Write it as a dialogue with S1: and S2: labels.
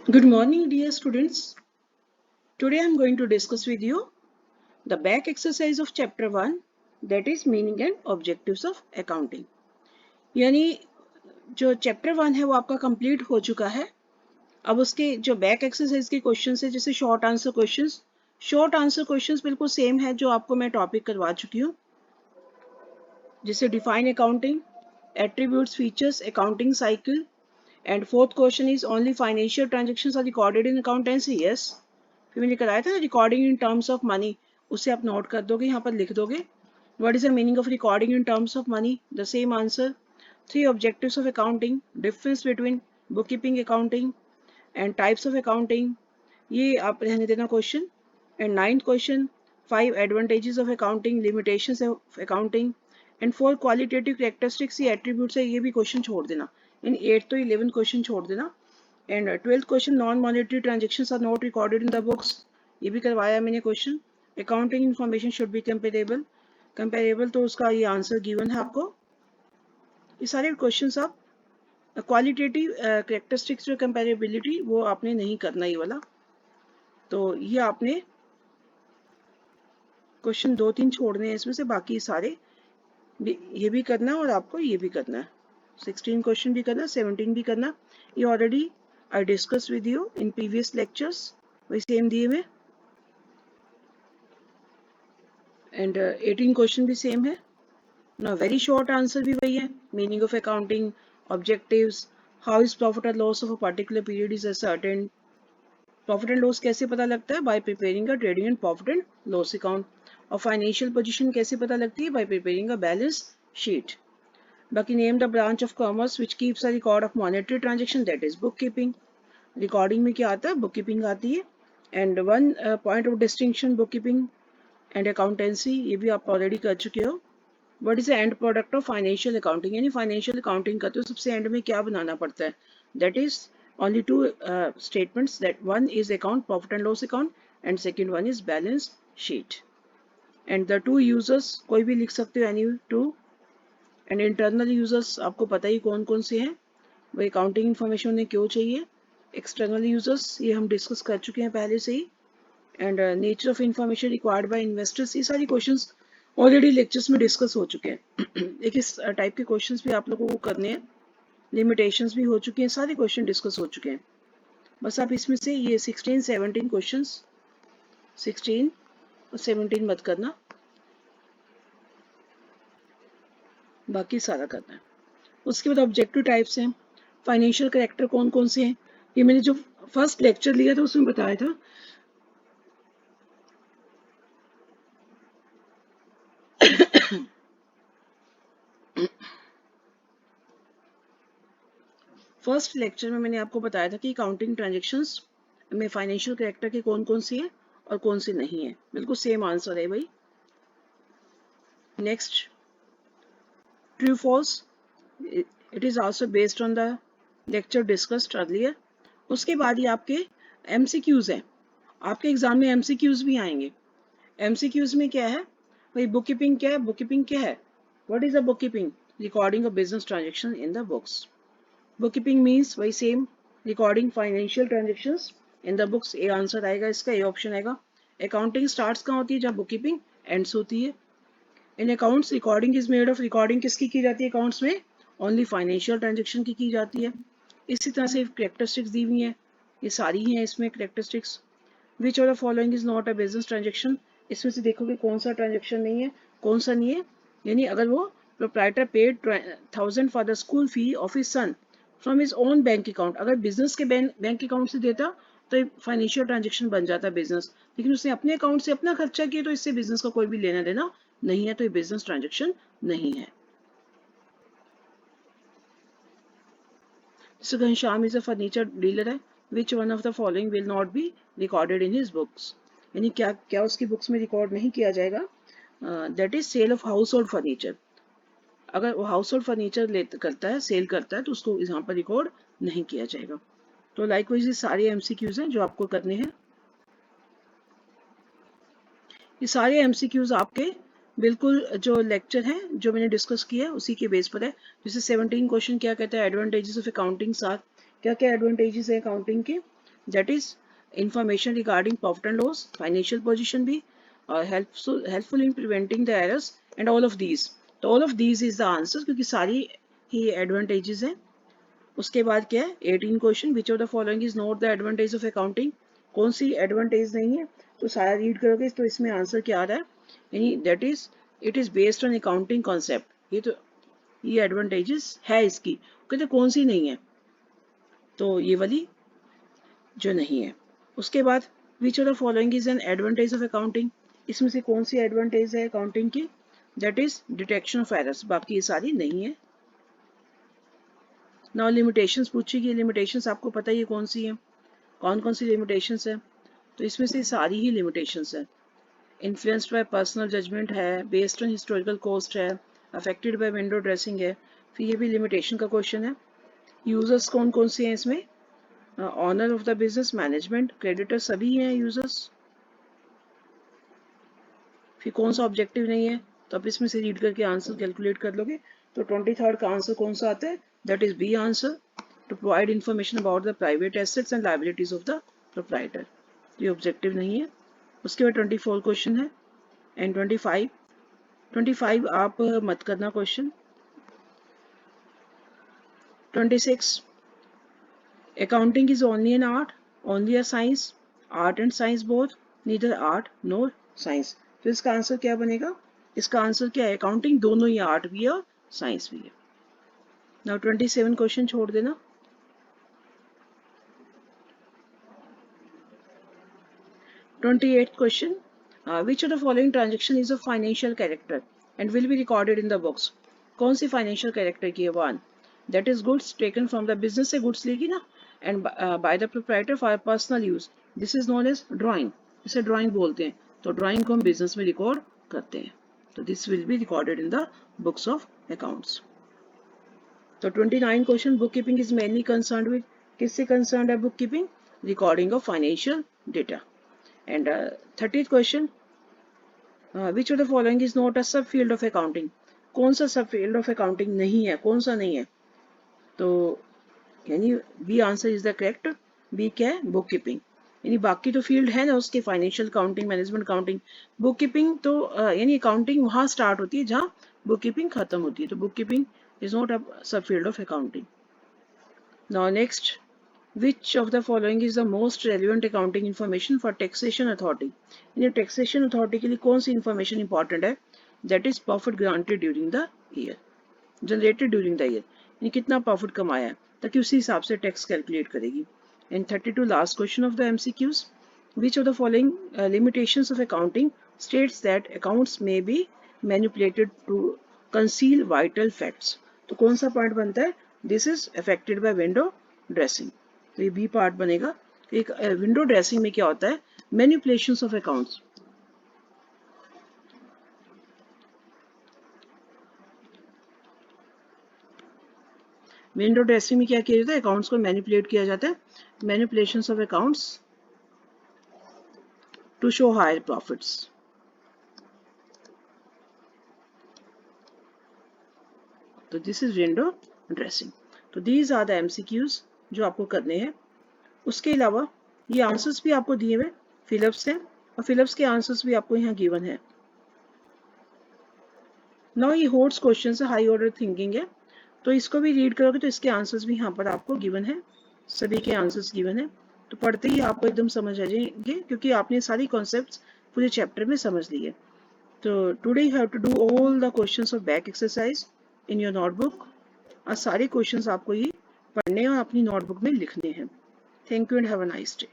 S1: Good morning, dear students. Today I am going to discuss with you the back exercise of chapter 1, that is meaning and objectives of accounting. यानी जो chapter 1 है वो आपका complete हो चुका है. अब उसके जो बैक एक्सरसाइज के क्वेश्चंस है जैसे शॉर्ट आंसर क्वेश्चंस बिल्कुल सेम है जो आपको मैं टॉपिक करवा चुकी हूँ. जैसे define accounting, attributes, features, accounting cycle, and fourth question is only financial transactions are recorded in accountancy. Yes, फिर मैंने कराया था ना recording in terms of money, उसे आप नोट कर दोगे, यहाँ पर लिख दोगे. What is the meaning of recording in terms of money? The same answer. 3 objectives of accounting, difference between book keeping accounting and types of accounting, ये आप रहने देना question. And 9th question, 5 advantages of accounting, limitations of accounting and 4 qualitative characteristics, ये attributes है, ये भी question छोड़ देना. इन 8 तो 11 क्वेश्चन छोड़ देना. And 12th question, non monetary transactions are not recorded in the books, ये भी करवाया मैंने question. Accounting information should be comparable तो उसका ये आंसर गिवन है आपको. ये सारे क्वेश्चंस आप क्वालिटेटिव कैरेक्टरिस्टिक्स जो कंपेरेबिलिटी वो आपने नहीं करना ये वाला, तो ये आपने क्वेश्चन 2-3 छोड़ने हैं इसमें से, बाकी सारे ये भी करना है और आपको ये भी करना है. 16 क्वेश्चन भी करना, 17 भी करना. ये already I discuss with you in previous lectures, वही सेम दिए हुए. एंड 18 क्वेश्चन भी सेम है ना. वेरी शॉर्ट आंसर भी वही है. Meaning of accounting, objectives, how is profit और loss of a particular period is ascertain. Profit and loss कैसे पता लगता है? By preparing a trading and profit and loss account. और फाइनेंशियल पोजीशन कैसे पता लगती है? By preparing a balance sheet. बाकी name the branch of commerce which keeps a record of monetary transaction, that is bookkeeping. Recording में क्या आता है? बुक कीपिंग आती है. And one point of distinction book keeping and accountancy, ये भी आप ऑलरेडी कर चुके हो. What is the end product of financial accounting? यानी फाइनेंशियल अकाउंटिंग करते हो सबसे एंड में क्या बनाना पड़ता है? That is only two statements, that one is account profit and loss account and second one is balance sheet. And the two users कोई भी लिख सकते हो, any two. and internal users आपको पता ही कौन कौन से हैं, वो अकाउंटिंग इन्फॉर्मेशन उन्हें क्यों चाहिए. एक्सटर्नल यूजर्स ये हम डिस्कस कर चुके हैं पहले से ही. And nature of information required by investors, ये सारी क्वेश्चंस ऑलरेडी लेक्चर्स में डिस्कस हो चुके हैं. एक इस टाइप के क्वेश्चंस भी आप लोगों को करने हैं. लिमिटेशंस भी हो चुके हैं, सारे क्वेश्चन डिस्कस हो चुके हैं. बस आप इसमें से ये 16-17 क्वेश्चंस, 16 और 17 मत करना, बाकी सारा करना है. उसके बाद ऑब्जेक्टिव टाइप्स हैं. फाइनेंशियल कैरेक्टर कौन कौन से हैं? ये मैंने जो फर्स्ट लेक्चर लिया था उसमें बताया था. फर्स्ट लेक्चर में मैंने आपको बताया था कि अकाउंटिंग ट्रांजेक्शन्स में फाइनेंशियल कैरेक्टर के कौन कौन से हैं और कौन से नहीं है. बिल्कुल सेम आंसर है भाई. Next, true false, it is also based on the lecture discussed earlier. उसके बाद ही आपके एमसीक्यूज हैं. आपके एग्जाम में एमसीक्यूज भी आएंगे. एमसीक्यूज में क्या है भाई? बुक कीपिंग क्या है? बुक कीपिंग क्या है? What is the bookkeeping? Recording of business transaction in the books. Bookkeeping means वही same, recording financial transactions in the books. A answer आएगा इसका, ए ऑप्शन आएगा. अकाउंटिंग स्टार्ट्स कहाँ होती है? जहाँ बुक कीपिंग एंड्स होती है. In accounts recording is made of, recording किसकी की जाती है अकाउंट्स में? ओनली फाइनेंशियल ट्रांजेक्शन की जाती है. इसी तरह से कैरेक्टरिस्टिक्स दी हुई हैं, ये सारी हैं इसमें characteristics. Which of the following is not a business transaction? इसमें से देखोगे कौन सा ट्रांजेक्शन नहीं है, कौन सा नहीं है. यानी अगर वो proprietor paid 1000 for the school fee of his sun from his own bank account, अगर बिजनेस के बैंक अकाउंट से देता तो फाइनेंशियल ट्रांजेक्शन बन जाता बिजनेस. लेकिन उसने अपने अकाउंट से अपना खर्चा किया तो इससे बिजनेस का कोई भी लेना देना नहीं है, तो ये बिजनेस ट्रांजेक्शन नहीं है. जैसे Ghanshyam is a furniture dealer है. Which one of the following will not be recorded in his books? यानी क्या क्या उसकी बुक्स में रिकॉर्ड नहीं किया जाएगा? That is sale of household furniture. अगर वो हाउस होल्ड फर्नीचर करता है, सेल करता है, तो उसको यहाँ पर रिकॉर्ड नहीं किया जाएगा. तो लाइकवाइज ये सारे एमसीक्यूज हैं जो आपको करने हैं. ये सारे एमसीक्यूज आपके बिल्कुल जो लेक्चर है जो मैंने डिस्कस किया है उसी के बेस पर है. जैसे 17 क्वेश्चन क्या कहता है? एडवांटेजेस ऑफ अकाउंटिंग साथ, क्या क्या एडवांटेजेस है अकाउंटिंग के? That is information regarding profit and loss, financial position भी, और helpful in preventing the errors and all of these. तो all of these is the answer, क्योंकि सारी ही एडवांटेजेस हैं। उसके बाद क्या है 18 question, which of the following is not the advantage of accounting, कौन सी एडवांटेज नहीं है। तो सारा रीड करोगे तो इसमें आंसर क्या आ रहा है, यानी that is it is based on accounting concept. ये एडवांटेजेस है इसकी, कहते कौन सी नहीं है, तो ये वाली जो नहीं है। उसके बाद which of the following is an advantage of accounting, इसमें से कौन सी एडवांटेज है अकाउंटिंग की, that is detection of errors, बाकी ये सारी नहीं है। नाउ लिमिटेशंस पूछेगी, लिमिटेशंस आपको पता ही है कौन सी है, कौन कौन सी लिमिटेशंस है, तो इसमें से सारी ही लिमिटेशंस है। इन्फ्लुएंस्ड बाय पर्सनल जजमेंट है, बेस्ड ऑन हिस्टोरिकल कॉस्ट है, अफेक्टेड बाय विंडो ड्रेसिंग है, फिर ये भी लिमिटेशन का क्वेश्चन है। यूजर्स कौन कौन से हैं इसमें, owner of the business, management, creditor, सभी हैं यूजर्स। फिर कौन सा ऑब्जेक्टिव नहीं है, तो आप इसमें से रीड करके आंसर कैलकुलेट कर लोगे। तो 23rd का आंसर कौन सा आता है, that is B answer, to provide information about the private assets and liabilities of the proprietor, ये ऑब्जेक्टिव नहीं है। उसके बाद 24 क्वेश्चन है एंड 25 आप मत करना question. 26 accounting is only an art, only a science, art and science both, neither art nor science। तो इसका आंसर क्या बनेगा, इसका आंसर क्या है, अकाउंटिंग दोनों ही आर्ट भी है और साइंस भी है। नाउ 27 क्वेश्चन छोड़ देना। 28th question, which of the following transaction is of financial character and will be recorded in the books, कौन सी फाइनेंशियल कैरेक्टर की है, one that is goods taken from the business, से goods लेगी ना, and by the proprietor for personal use, this is known as drawing, इसे drawing बोलते हैं। तो ड्राइंग को हम बिजनेस में रिकॉर्ड करते हैं, तो this will be recorded in the books of accounts. तो 29 question, book keeping is mainly concerned with, किससे कंसर्न्ड है book keeping, recording of financial data. And 30th question, which of the following is not a sub field of accounting, कौन सा सब field of accounting नहीं है, कौन सा नहीं है, तो यानी B answer is the correct. B क्या है, बुक कीपिंग, यानी बाकी तो फील्ड है ना उसके, financial accounting, management accounting, book keeping तो यानी अकाउंटिंग वहां स्टार्ट होती है जहां बुक कीपिंग खत्म होती है, तो bookkeeping is not a sub field of accounting. Now next, which of the following is the most relevant accounting information for taxation authority, यानी taxation authority के लिए कौन सी information important है, that is profit granted during the year, generated during the year, यानी कितना profit कमाया है, ताकि उसी हिसाब से टैक्स कैलकुलेट करेगी। And 32 last question of the MCQs, which of the following limitations of accounting states that accounts may be manipulated to conceal vital facts, तो कौन सा पॉइंट बनता है, this is affected by window dressing, तो ये B part बनेगा। एक window dressing में क्या होता है, manipulations of accounts, window dressing में क्या किया जाता है, अकाउंट्स को मैनिपुलेट किया जाता है, manipulations of accounts to show higher profits. तो दिस इज विंडो ड्रेसिंग। तो दीज आर द MCQs जो आपको करने हैं। उसके अलावा ये आंसर्स भी आपको दिए हुए फिलिप्स हैं, और फिलिप्स के आंसर्स भी आपको यहाँ गिवन है। नाउ ये होट्स क्वेश्चन है, हाई ऑर्डर थिंकिंग है, तो इसको भी रीड करोगे तो इसके आंसर्स भी यहाँ पर आपको गिवन है, सभी के आंसर्स गिवन है, तो पढ़ते ही आपको एकदम समझ आ जाएंगे, क्योंकि आपने सारी कॉन्सेप्ट्स पूरे चैप्टर में समझ ली है। तो today you have to do all the questions of back exercise in your notebook, और सारे क्वेश्चंस आपको ये पढ़ने और अपनी नोटबुक में लिखने हैं। Thank you and have a nice day.